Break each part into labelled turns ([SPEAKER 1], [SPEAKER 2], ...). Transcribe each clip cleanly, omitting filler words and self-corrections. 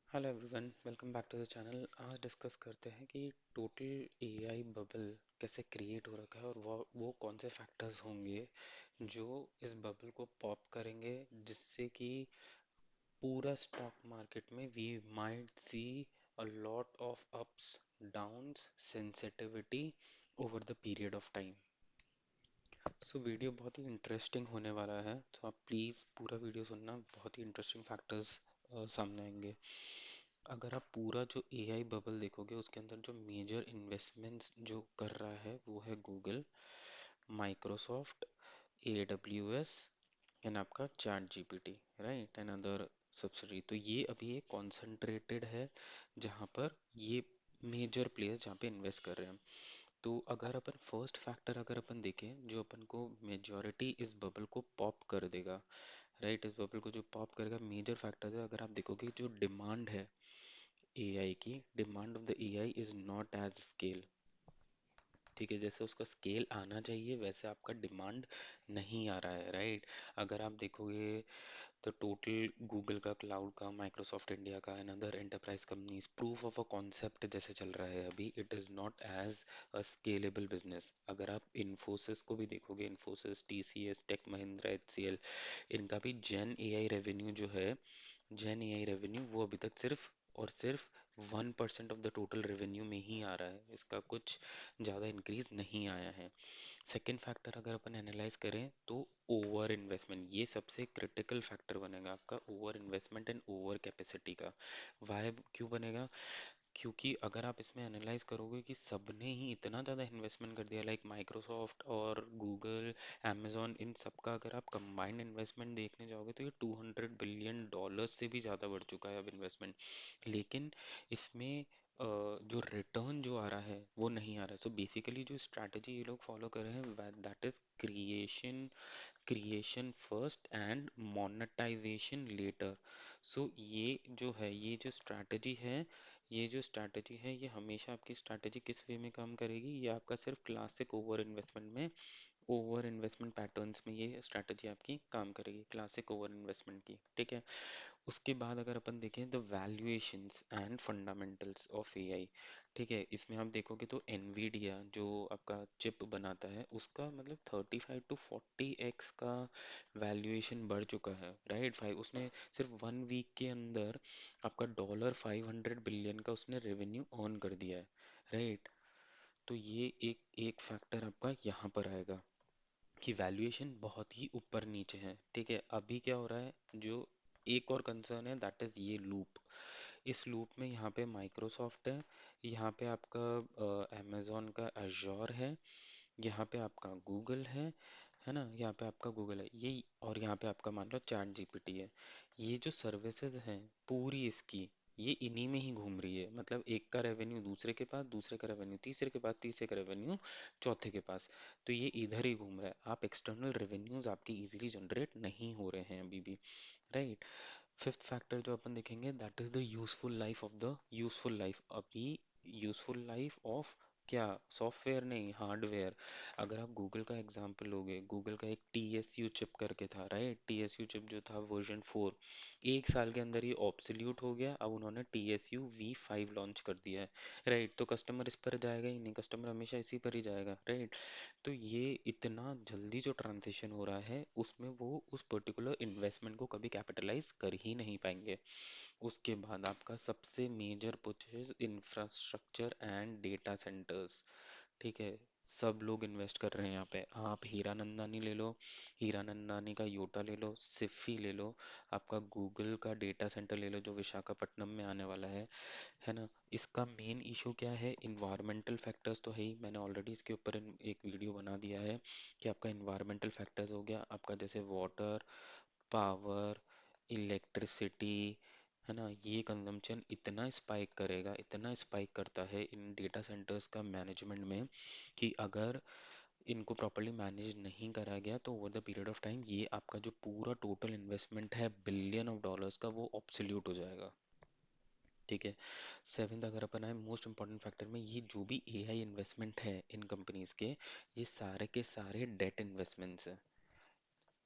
[SPEAKER 1] Hello everyone, welcome back to the channel. आज discuss करते हैं कि टोटल एआई बबल कैसे क्रिएट हो रखा है और वो कौन से फैक्टर्स होंगे जो इस बबल को पॉप करेंगे, जिससे कि पूरा स्टॉक मार्केट में we might see a lot of ups, downs, sensitivity over the period of time. So video बहुत ही इंटरेस्टिंग होने वाला है, तो आप प्लीज़ पूरा वीडियो सुनना। बहुत ही इंटरेस्टिंग फैक्टर्स सामने आएंगे। अगर आप पूरा जो एआई बबल देखोगे, उसके अंदर जो मेजर इन्वेस्टमेंट्स जो कर रहा है वो है गूगल, माइक्रोसॉफ्ट, AWS एंड आपका chat GPT, right, and other subsidy. तो ये अभी एक कॉन्सेंट्रेटेड है जहाँ पर ये मेजर प्लेयर्स जहाँ पे इन्वेस्ट कर रहे हैं। तो अगर अपन फर्स्ट फैक्टर अगर अपन देखें जो अपन को मेजॉरिटी इस बबल को पॉप कर देगा, राइट, इस बबल को जो पॉप करेगा मेजर फैक्टर है। अगर आप देखोगे जो डिमांड है एआई की, demand of the AI is not as scale. ठीक है, जैसे उसका स्केल आना चाहिए वैसे आपका डिमांड नहीं आ रहा है, राइट। अगर आप देखोगे तो टोटल गूगल का, क्लाउड का, माइक्रोसॉफ्ट इंडिया का and other enterprise companies proof of a concept जैसे चल रहा है अभी, it is not as a scalable business. अगर आप इन्फोसिस को भी देखोगे, Infosys, TCS, tech Mahindra, HCL, इनका भी जेन एआई रेवेन्यू जो है, जेन एआई रेवेन्यू वो अभी तक सिर्फ और सिर्फ 1% ऑफ द टोटल रेवेन्यू में ही आ रहा है। इसका कुछ ज़्यादा इंक्रीज नहीं आया है। सेकेंड फैक्टर अगर अपन एनालाइज करें तो ओवर इन्वेस्टमेंट, ये सबसे क्रिटिकल फैक्टर बनेगा आपका, over investment and over capacity का। वाई क्यों बनेगा? क्योंकि अगर आप इसमें एनालाइज करोगे कि सबने ही इतना ज़्यादा इन्वेस्टमेंट कर दिया, लाइक माइक्रोसॉफ्ट और गूगल, amazon, इन सबका अगर आप कंबाइंड इन्वेस्टमेंट देखने जाओगे तो ये $200 बिलियन से भी ज़्यादा बढ़ चुका है अब इन्वेस्टमेंट। लेकिन इसमें जो रिटर्न जो आ रहा है वो नहीं आ रहा है। सो बेसिकली जो स्ट्रैटेजी ये लोग फॉलो कर रहे हैं, that is creation first and monetisation later. So ये जो है, ये जो स्ट्रैटेजी है, ये हमेशा आपकी स्ट्रैटेजी किस वे में काम करेगी? ये आपका सिर्फ क्लासिक ओवर इन्वेस्टमेंट पैटर्न्स में ये स्ट्रैटेजी आपकी काम करेगी, क्लासिक ओवर इन्वेस्टमेंट की। ठीक है। उसके बाद अगर अपन देखें the valuations and fundamentals of AI, ठीक है, इसमें आप देखोगे तो एनवीडिया जो आपका चिप बनाता है उसका मतलब 35 to 40x का वैल्यूएशन बढ़ चुका है, राइट। फाइव उसने सिर्फ 1 वीक के अंदर आपका $500 बिलियन का उसने रेवेन्यू ऑन कर दिया है, राइट। तो ये एक एक फैक्टर आपका यहाँ पर आएगा कि वैल्यूएशन बहुत ही ऊपर नीचे है। ठीक है, अभी क्या हो रहा है, जो एक और कंसर्न है, दैट इज ये लूप। इस लूप में यहाँ पे माइक्रोसॉफ्ट है, यहाँ पे आपका अमेजोन का एजोर है, यहाँ पे आपका गूगल है ना, यहाँ पे आपका गूगल है ये, और यहाँ पे आपका मान लो चैट जीपीटी है। ये जो सर्विसेज हैं पूरी इसकी, ये इन्हीं में ही घूम रही है। मतलब एक का रेवेन्यू दूसरे के पास, दूसरे का रेवेन्यू तीसरे के पास, तीसरे का रेवेन्यू चौथे के पास। तो ये इधर ही घूम रहा है। आप एक्सटर्नल रेवेन्यूज आपकी इजीली जनरेट नहीं हो रहे हैं अभी भी, राइट। फिफ्थ फैक्टर जो अपन देखेंगे, that is the useful life. अभी यूजफुल लाइफ ऑफ क्या? सॉफ्टवेयर नहीं, हार्डवेयर। अगर आप गूगल का एग्जांपल लोगे, गूगल का एक TSU चिप करके था, राइट। TSU चिप जो था वर्जन 4, 1 साल के अंदर ये ऑब्सोल्यूट हो गया। अब उन्होंने TSU V5 लॉन्च कर दिया है, राइट। तो कस्टमर इस पर जाएगा ही नहीं, कस्टमर हमेशा इसी पर ही जाएगा, राइट। तो ये इतना जल्दी जो ट्रांजिशन हो रहा है उसमें वो उस पर्टिकुलर इन्वेस्टमेंट को कभी कैपिटलाइज कर ही नहीं पाएंगे। उसके बाद आपका सबसे मेजर पुश है इंफ्रास्ट्रक्चर एंड डेटा सेंटर्स। ठीक है, सब लोग इन्वेस्ट कर रहे हैं यहाँ पे। आप हीरा नंदानी ले लो, हीरा नंदानी का योटा ले लो, सिफी ले लो, आपका गूगल का डेटा सेंटर ले लो जो विशाखापट्टनम में आने वाला है ना। इसका मेन इशू क्या है? इन्वायरमेंटल फैक्टर्स तो है ही, मैंने ऑलरेडी इसके ऊपर एक वीडियो बना दिया है कि आपका इन्वायरमेंटल फैक्टर्स हो गया आपका, जैसे वाटर, पावर, इलेक्ट्रिसिटी, है ना। ये कंजम्पशन इतना स्पाइक करेगा, इतना स्पाइक करता है इन डेटा सेंटर्स का मैनेजमेंट में, कि अगर इनको प्रॉपर्ली मैनेज नहीं करा गया तो over the period of time ये आपका जो पूरा टोटल इन्वेस्टमेंट है $1 बिलियन का, वो ऑब्सोल्यूट हो जाएगा। ठीक है। सेवेंथ अगर अपन आए मोस्ट इंपॉर्टेंट फैक्टर में, ये जो भी एआई इन्वेस्टमेंट है इन कंपनीज के, ये सारे के सारे डेट इन्वेस्टमेंट्स हैं।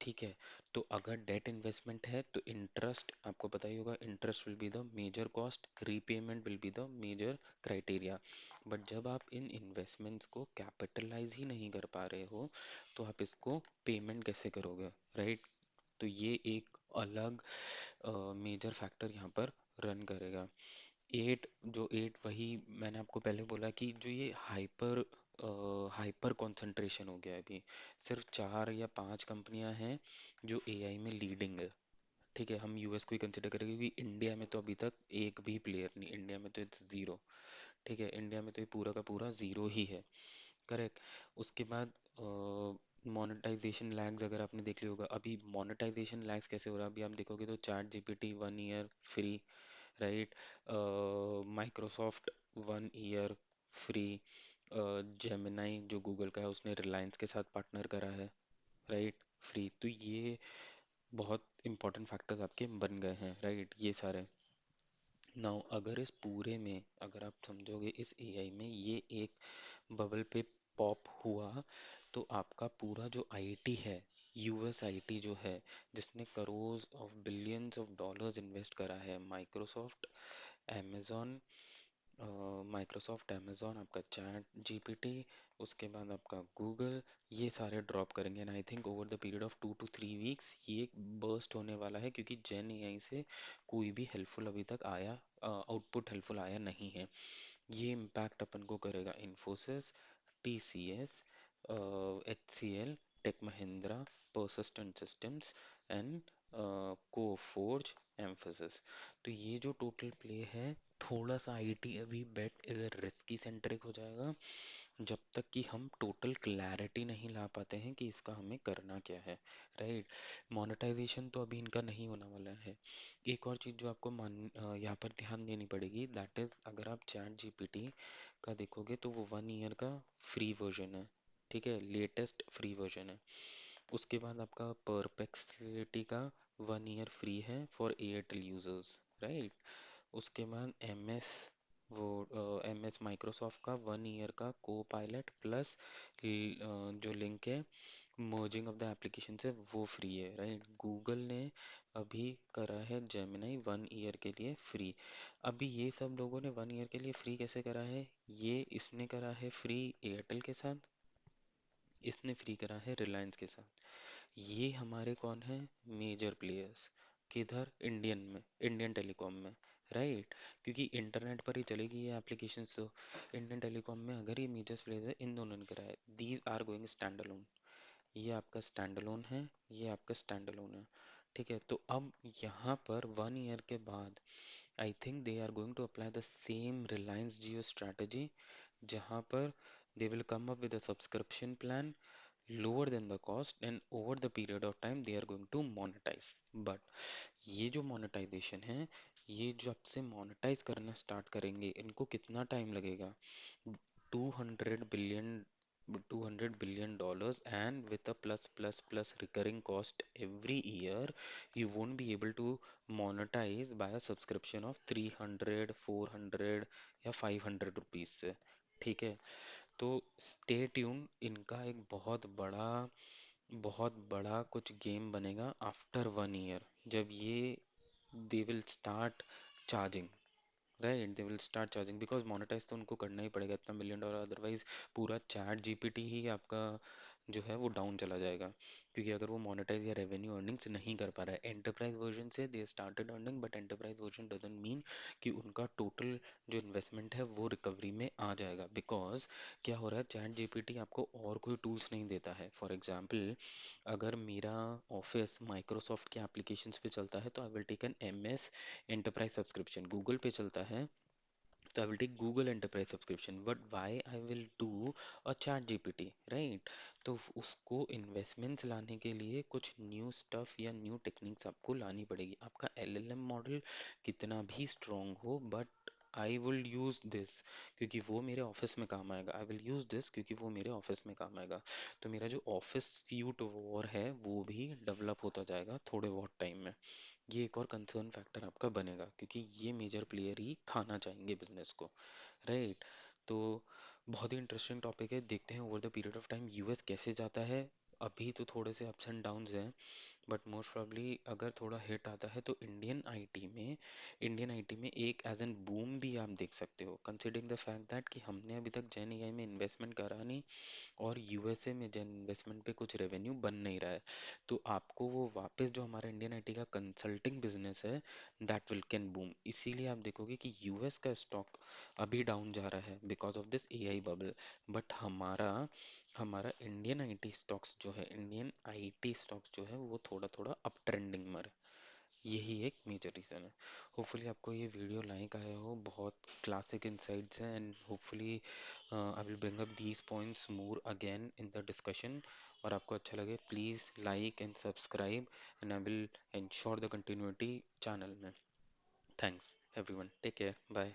[SPEAKER 1] ठीक है। तो अगर डेट इन्वेस्टमेंट है तो इंटरेस्ट आपको पता ही होगा, interest will be the major cost, repayment will be the major criteria. But जब आप इन इन्वेस्टमेंट्स को कैपिटलाइज ही नहीं कर पा रहे हो तो आप इसको पेमेंट कैसे करोगे, राइट? तो ये एक अलग मेजर फैक्टर यहाँ पर रन करेगा। एट वही मैंने आपको पहले बोला कि जो ये हाइपर कंसंट्रेशन हो गया है अभी, सिर्फ 4 या 5 कंपनियां हैं जो एआई में लीडिंग है। ठीक है, हम यूएस को ही कंसिडर करेंगे क्योंकि इंडिया में तो अभी तक एक भी प्लेयर नहीं, इंडिया में तो इट्स जीरो। ठीक है, इंडिया में तो ये पूरा का पूरा जीरो ही है। करेक्ट। उसके बाद मोनेटाइजेशन लैग्स अगर आपने देख लिया होगा, अभी मोनेटाइजेशन लैग्स कैसे हो रहा है अभी आप देखोगे तो chat GPT 1 year free, right? Microsoft 1 year free. Gemini जो गूगल का है उसने रिलायंस के साथ पार्टनर करा है, राइट? फ्री। तो ये बहुत इंपॉर्टेंट फैक्टर्स आपके बन गए हैं, राइट? ये सारे। नाउ अगर इस पूरे में अगर आप समझोगे इस एआई में ये एक बबल पे पॉप हुआ तो आपका पूरा जो आईटी है, यूएस आईटी जो है, जिसने crore of billions of dollars invest करा है, माइक्रोसॉफ्ट, amazon माइक्रोसॉफ्ट, amazon, आपका चैट जीपीटी, उसके बाद आपका गूगल, ये सारे ड्रॉप करेंगे। And I think over the period of 2 to 3 weeks ये बर्स्ट होने वाला है क्योंकि जेन एआई से कोई भी हेल्पफुल अभी तक आया, आउटपुट हेल्पफुल आया नहीं है। ये इम्पैक्ट अपन को करेगा Infosys, TCS, HCL, tech Mahindra, persistent systems and Coforge, Mphasis. तो ये जो टोटल प्ले है, थोड़ा सा आईटी अभी बेट इधर रिस्की सेंट्रिक हो जाएगा जब तक कि हम टोटल क्लैरिटी नहीं ला पाते हैं कि इसका हमें करना क्या है, राइट? मोनेटाइजेशन तो अभी इनका नहीं होने वाला है। एक और चीज़ जो आपको यहाँ पर ध्यान देनी पड़ेगी, दैट इज़ अगर आप चैट जीपीटी का देखोगे तो वो 1 ईयर का फ्री वर्जन है। ठीक है, लेटेस्ट फ्री वर्जन है। उसके बाद आपका परप्लेक्सिटी का 1 ईयर फ्री है फॉर एयरटेल यूजर्स, राइट? उसके बाद एम एस माइक्रोसॉफ्ट का 1 ईयर का को पायलट प्लस जो लिंक है मर्जिंग ऑफ द एप्लीकेशन से, वो फ्री है, राइट? गूगल ने अभी करा है जेमिनाई 1 ईयर के लिए फ्री। अभी ये सब लोगों ने 1 ईयर के लिए फ्री कैसे करा है? ये इसने करा है फ्री एयरटेल के साथ, इसने फ्री करा है रिलायंस के साथ। ये हमारे कौन है? Major players. किधर? इंडियन टेलीकॉम में, राइट? क्योंकि इंटरनेट पर ही चलेगी ये एप्लीकेशन, तो इंडियन टेलीकॉम में अगर ये मेजर प्लेयर्स है, इन दोनों ने करा है। These are going stand alone. ये आपका स्टैंड अलोन है, ये आपका स्टैंड अलोन है। ठीक है, तो अब यहाँ पर 1 ईयर के बाद I think they are going to apply the same Reliance Jio strategy, जहाँ पर they will come up with a subscription plan lower than the cost and over the period of time they are going to monetize. But ये जो monetization है, ये जब से monetize करना start करेंगे इनको कितना टाइम लगेगा? 200 billion, $200 billion, and with a plus recurring cost every year, you won't be able to monetize by a subscription of 300, 400 या 500 रुपीज से। ठीक है, तो स्टे ट्यून, इनका एक बहुत बड़ा कुछ गेम बनेगा आफ्टर 1 ईयर, जब ये they will start charging, right? They will start charging because monetize तो उनको करना ही पड़ेगा इतना $1 million, अदरवाइज पूरा चैट जीपीटी ही आपका जो है वो डाउन चला जाएगा। क्योंकि अगर वो मोनेटाइज या रेवेन्यू अर्निंग्स नहीं कर पा रहा है, एंटरप्राइज वर्जन से they started earning, but enterprise version doesn't mean कि उनका टोटल जो इन्वेस्टमेंट है वो रिकवरी में आ जाएगा। बिकॉज क्या हो रहा है, चैट जीपीटी आपको और कोई टूल्स नहीं देता है। फॉर एग्जाम्पल, अगर मेरा ऑफिस माइक्रोसॉफ्ट के एप्लीकेशंस पे चलता है तो I will take N M S enterprise subscription, Google पे चलता है तो I will take Google Enterprise subscription. But why I will do a Chat GPT, right? तो उसको इन्वेस्टमेंट्स लाने के लिए कुछ न्यू स्टफ या न्यू टेक्निक्स आपको लानी पड़ेगी। आपका एलएलएम मॉडल कितना भी स्ट्रांग हो, but I will use this क्योंकि वो मेरे ऑफिस में काम आएगा। आई विल यूज दिस क्योंकि वो मेरे ऑफिस में काम आएगा। तो मेरा जो ऑफिस सीयूट वॉर है वो भी डेवलप होता जाएगा थोड़े बहुत टाइम में। ये एक और कंसर्न फैक्टर आपका बनेगा क्योंकि ये मेजर प्लेयर ही खाना चाहेंगे बिजनेस को, राइट? तो बहुत ही इंटरेस्टिंग टॉपिक है, देखते हैं over the period of time US कैसे जाता है। अभी तो थोड़े से अप्स एंड डाउन्स हैं, बट मोस्ट प्रॉब्ली अगर थोड़ा हिट आता है तो इंडियन आईटी में एक एज एन बूम भी आप देख सकते हो, कंसिडरिंग द फैक्ट दैट कि हमने अभी तक जेन एआई में इन्वेस्टमेंट करा नहीं, और यूएसए में जेन इन्वेस्टमेंट पे कुछ रेवेन्यू बन नहीं रहा है। तो आपको वो वापस जो हमारा इंडियन आईटी का कंसल्टिंग बिजनेस है, दैट विल कैन बूम। इसीलिए आप देखोगे कि यूएस का स्टॉक अभी डाउन जा रहा है because of this AI bubble. But हमारा हमारा इंडियन आईटी स्टॉक्स जो है वो थोड़ा थोड़ा अप ट्रेंडिंग में है। यही एक मेजर रीज़न है। होपफुली आपको ये वीडियो लाइक आया हो, बहुत क्लासिक इंसाइट्स हैं, and hopefully I will bring up these points more again in the discussion. और आपको अच्छा लगे, please like and subscribe, and I will ensure the continuity channel में। Thanks everyone, take care, bye.